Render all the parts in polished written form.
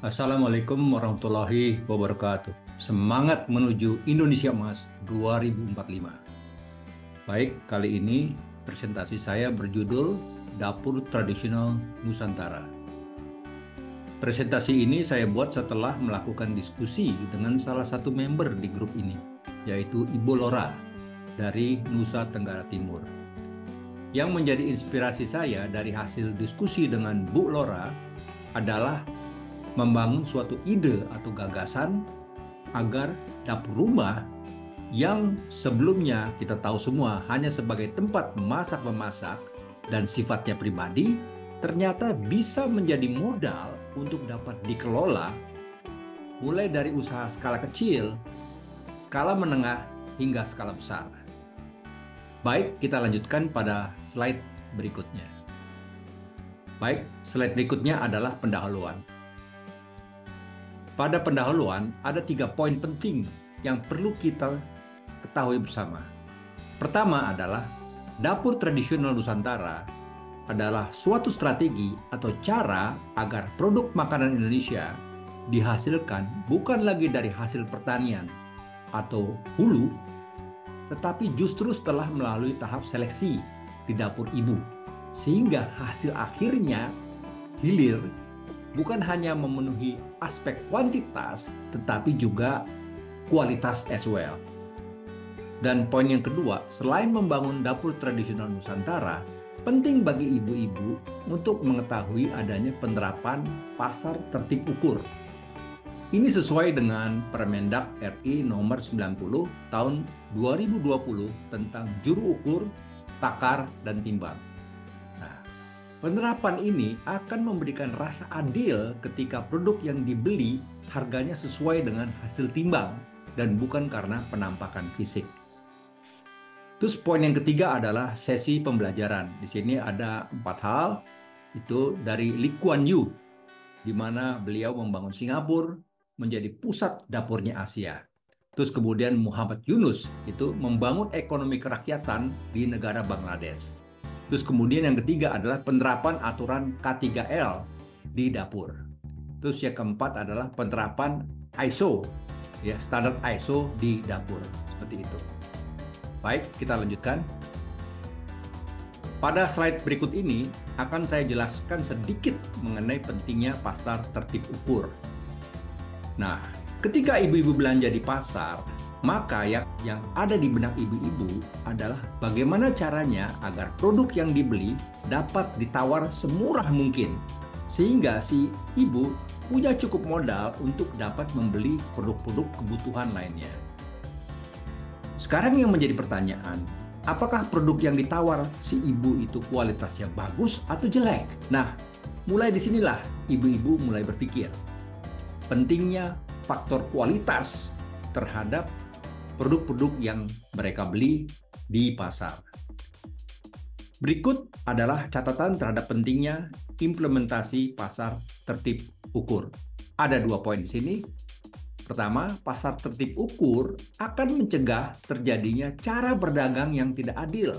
Assalamualaikum warahmatullahi wabarakatuh. Semangat menuju Indonesia Emas 2045. Baik, kali ini presentasi saya berjudul Dapur Tradisional Nusantara. Presentasi ini saya buat setelah melakukan diskusi dengan salah satu member di grup ini, yaitu Ibu Lora dari Nusa Tenggara Timur. Yang menjadi inspirasi saya dari hasil diskusi dengan Bu Lora adalah membangun suatu ide atau gagasan agar dapur rumah yang sebelumnya kita tahu semua hanya sebagai tempat memasak-memasak dan sifatnya pribadi, ternyata bisa menjadi modal untuk dapat dikelola mulai dari usaha skala kecil, skala menengah, hingga skala besar. Baik, kita lanjutkan pada slide berikutnya. Baik, slide berikutnya adalah pendahuluan. Pada pendahuluan, ada 3 poin penting yang perlu kita ketahui bersama. Pertama adalah, dapur tradisional Nusantara adalah suatu strategi atau cara agar produk makanan Indonesia dihasilkan bukan lagi dari hasil pertanian atau hulu, tetapi justru setelah melalui tahap seleksi di dapur ibu, sehingga hasil akhirnya hilir bukan hanya memenuhi aspek kuantitas, tetapi juga kualitas as well. Dan poin yang kedua, selain membangun dapur tradisional Nusantara, penting bagi ibu-ibu untuk mengetahui adanya penerapan pasar tertib ukur. Ini sesuai dengan Permendak RI nomor 90 tahun 2020 tentang juru ukur, takar, dan timbang. Penerapan ini akan memberikan rasa adil ketika produk yang dibeli harganya sesuai dengan hasil timbang dan bukan karena penampakan fisik. Terus poin yang ketiga adalah sesi pembelajaran. Di sini ada 4 hal, itu dari Lee Kuan Yew, di mana beliau membangun Singapura menjadi pusat dapurnya Asia. Terus kemudian Muhammad Yunus itu membangun ekonomi kerakyatan di negara Bangladesh. Terus kemudian yang ketiga adalah penerapan aturan K3L di dapur. Terus yang keempat adalah penerapan ISO, ya, standar ISO di dapur. Seperti itu. Baik, kita lanjutkan. Pada slide berikut ini akan saya jelaskan sedikit mengenai pentingnya pasar tertib ukur. Nah, ketika ibu-ibu belanja di pasar, maka yang ada di benak ibu-ibu adalah bagaimana caranya agar produk yang dibeli dapat ditawar semurah mungkin, sehingga si ibu punya cukup modal untuk dapat membeli produk-produk kebutuhan lainnya. Sekarang yang menjadi pertanyaan, apakah produk yang ditawar si ibu itu kualitasnya bagus atau jelek? Nah, mulai disinilah ibu-ibu mulai berpikir pentingnya faktor kualitas terhadap produk-produk yang mereka beli di pasar. Berikut adalah catatan terhadap pentingnya implementasi pasar tertib ukur. Ada 2 poin di sini. Pertama, pasar tertib ukur akan mencegah terjadinya cara berdagang yang tidak adil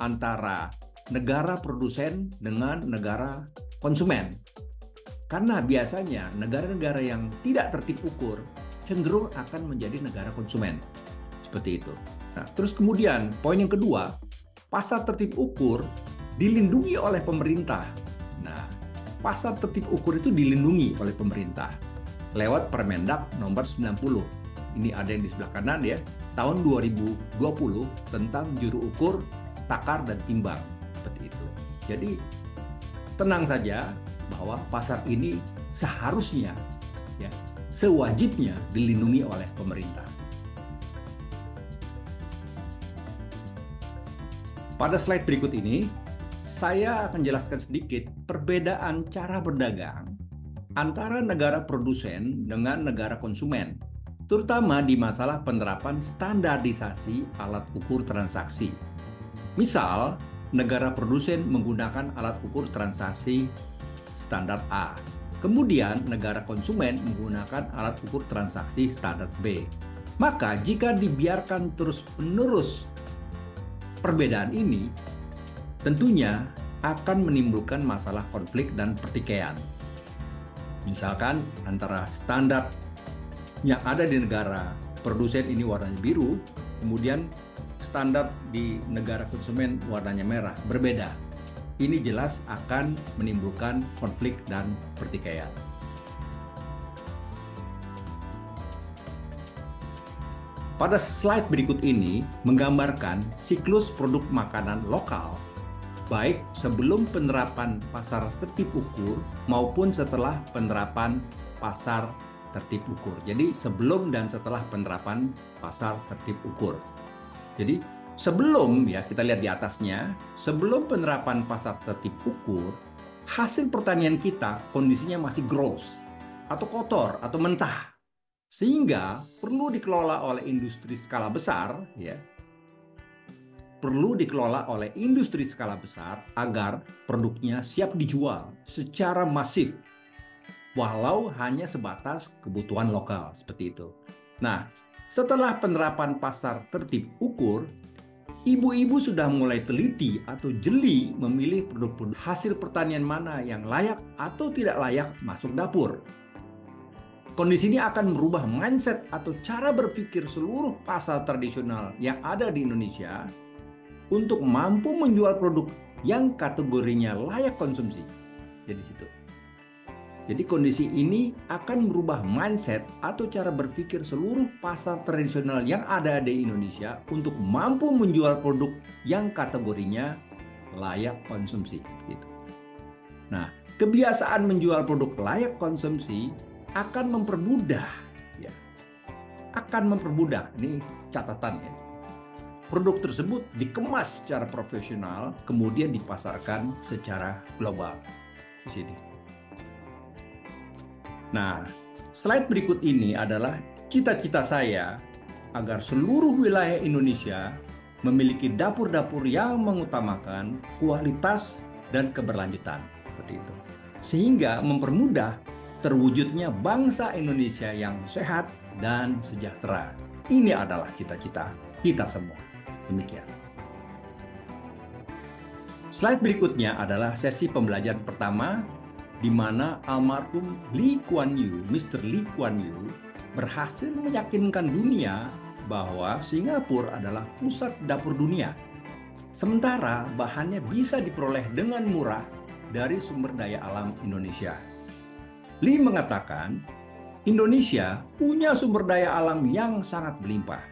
antara negara produsen dengan negara konsumen. Karena biasanya negara-negara yang tidak tertib ukur cenderung akan menjadi negara konsumen. Seperti itu. Nah, terus kemudian poin yang kedua, pasar tertib ukur dilindungi oleh pemerintah. Nah, pasar tertib ukur itu dilindungi oleh pemerintah lewat Permendak nomor 90. Ini ada yang di sebelah kanan ya, tahun 2020 tentang juru ukur, takar, dan timbang. Seperti itu. Jadi, tenang saja bahwa pasar ini seharusnya ya, sewajibnya dilindungi oleh pemerintah. Pada slide berikut ini, saya akan jelaskan sedikit perbedaan cara berdagang antara negara produsen dengan negara konsumen, terutama di masalah penerapan standarisasi alat ukur transaksi. Misal, negara produsen menggunakan alat ukur transaksi standar A. Kemudian negara konsumen menggunakan alat ukur transaksi standar B. Maka jika dibiarkan terus-menerus perbedaan ini, tentunya akan menimbulkan masalah konflik dan pertikaian. Misalkan antara standar yang ada di negara produsen ini warnanya biru, kemudian standar di negara konsumen warnanya merah, berbeda. Ini jelas akan menimbulkan konflik dan pertikaian. Pada slide berikut ini menggambarkan siklus produk makanan lokal, baik sebelum penerapan pasar tertib ukur maupun setelah penerapan pasar tertib ukur. Jadi sebelum dan setelah penerapan pasar tertib ukur. Jadi sebelum, ya kita lihat di atasnya, sebelum penerapan pasar tertib ukur, hasil pertanian kita kondisinya masih gross atau kotor atau mentah. Sehingga perlu dikelola oleh industri skala besar, ya. Perlu dikelola oleh industri skala besar agar produknya siap dijual secara masif, walau hanya sebatas kebutuhan lokal, seperti itu. Nah, setelah penerapan pasar tertib ukur, ibu-ibu sudah mulai teliti atau jeli memilih produk-produk hasil pertanian mana yang layak atau tidak layak masuk dapur. Kondisi ini akan merubah mindset atau cara berpikir seluruh pasar tradisional yang ada di Indonesia untuk mampu menjual produk yang kategorinya layak konsumsi. Jadi situ. Jadi kondisi ini akan merubah mindset atau cara berpikir seluruh pasar tradisional yang ada di Indonesia untuk mampu menjual produk yang kategorinya layak konsumsi. Gitu. Nah, kebiasaan menjual produk layak konsumsi akan mempermudah, ya, ini catatan ya. Produk tersebut dikemas secara profesional, kemudian dipasarkan secara global. Di sini. Nah, slide berikut ini adalah cita-cita saya agar seluruh wilayah Indonesia memiliki dapur-dapur yang mengutamakan kualitas dan keberlanjutan, seperti itu. Sehingga mempermudah terwujudnya bangsa Indonesia yang sehat dan sejahtera. Ini adalah cita-cita kita semua. Demikian. Slide berikutnya adalah sesi pembelajaran pertama di mana almarhum Lee Kuan Yew, Mr. Lee Kuan Yew, berhasil meyakinkan dunia bahwa Singapura adalah pusat dapur dunia. Sementara bahannya bisa diperoleh dengan murah dari sumber daya alam Indonesia. Lee mengatakan, Indonesia punya sumber daya alam yang sangat berlimpah.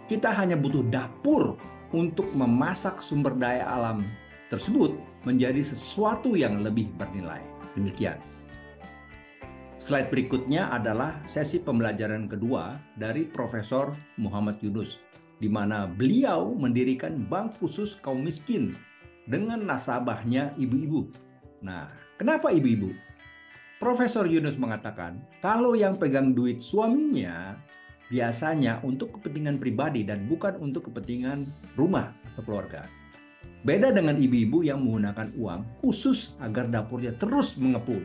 Kita hanya butuh dapur untuk memasak sumber daya alam tersebut menjadi sesuatu yang lebih bernilai. Demikian. Slide berikutnya adalah sesi pembelajaran kedua dari Profesor Muhammad Yunus, di mana beliau mendirikan bank khusus kaum miskin dengan nasabahnya ibu-ibu. Nah, kenapa ibu-ibu? Profesor Yunus mengatakan, kalau yang pegang duit suaminya biasanya untuk kepentingan pribadi dan bukan untuk kepentingan rumah atau keluarga. Beda dengan ibu-ibu yang menggunakan uang khusus agar dapurnya terus mengepul.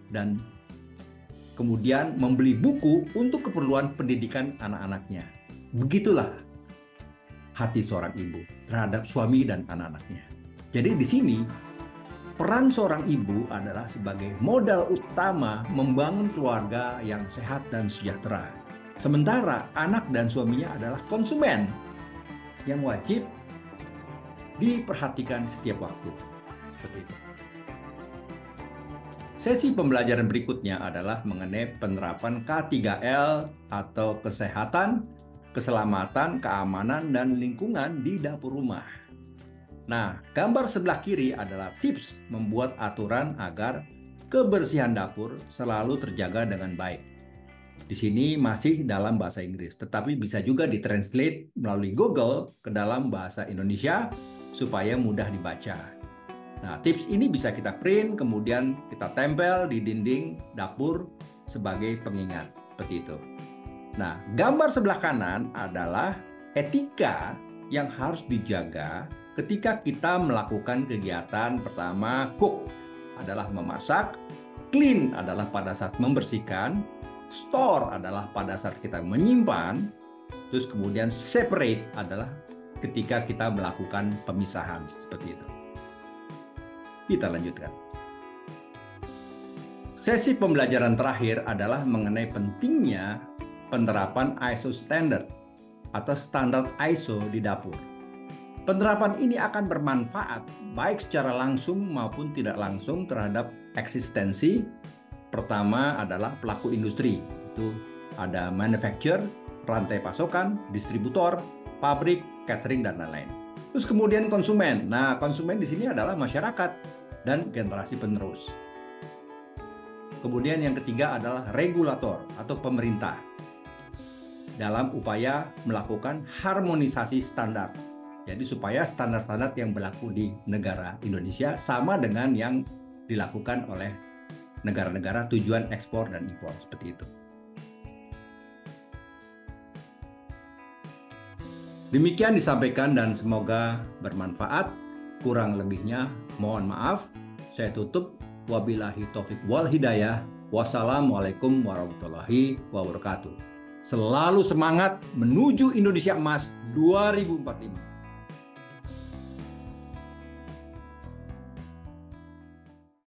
Dan kemudian membeli buku untuk keperluan pendidikan anak-anaknya. Begitulah hati seorang ibu terhadap suami dan anak-anaknya. Jadi di sini, peran seorang ibu adalah sebagai modal utama membangun keluarga yang sehat dan sejahtera. Sementara anak dan suaminya adalah konsumen yang wajib diperhatikan setiap waktu. Seperti itu. Sesi pembelajaran berikutnya adalah mengenai penerapan K3L atau kesehatan, keselamatan, keamanan, dan lingkungan di dapur rumah. Nah, gambar sebelah kiri adalah tips membuat aturan agar kebersihan dapur selalu terjaga dengan baik. Di sini masih dalam bahasa Inggris, tetapi bisa juga ditranslate melalui Google ke dalam bahasa Indonesia supaya mudah dibaca. Nah, tips ini bisa kita print, kemudian kita tempel di dinding dapur sebagai pengingat, seperti itu. Nah, gambar sebelah kanan adalah etika yang harus dijaga ketika kita melakukan kegiatan. Pertama, cook adalah memasak, clean adalah pada saat membersihkan, store adalah pada saat kita menyimpan, terus kemudian separate adalah ketika kita melakukan pemisahan, seperti itu. Kita lanjutkan. Sesi pembelajaran terakhir adalah mengenai pentingnya penerapan ISO standard atau standar ISO di dapur. Penerapan ini akan bermanfaat baik secara langsung maupun tidak langsung terhadap eksistensi. Pertama adalah pelaku industri, itu ada manufacturer, rantai pasokan, distributor, pabrik, catering, dan lain-lain. Terus kemudian konsumen. Nah, konsumen di sini adalah masyarakat dan generasi penerus. Kemudian yang ketiga adalah regulator atau pemerintah dalam upaya melakukan harmonisasi standar. Jadi supaya standar-standar yang berlaku di negara Indonesia sama dengan yang dilakukan oleh negara-negara tujuan ekspor dan impor, seperti itu. Demikian disampaikan dan semoga bermanfaat. Kurang lebihnya mohon maaf. Saya tutup. Wabillahi taufik wal hidayah. Wassalamualaikum warahmatullahi wabarakatuh. Selalu semangat menuju Indonesia Emas 2045.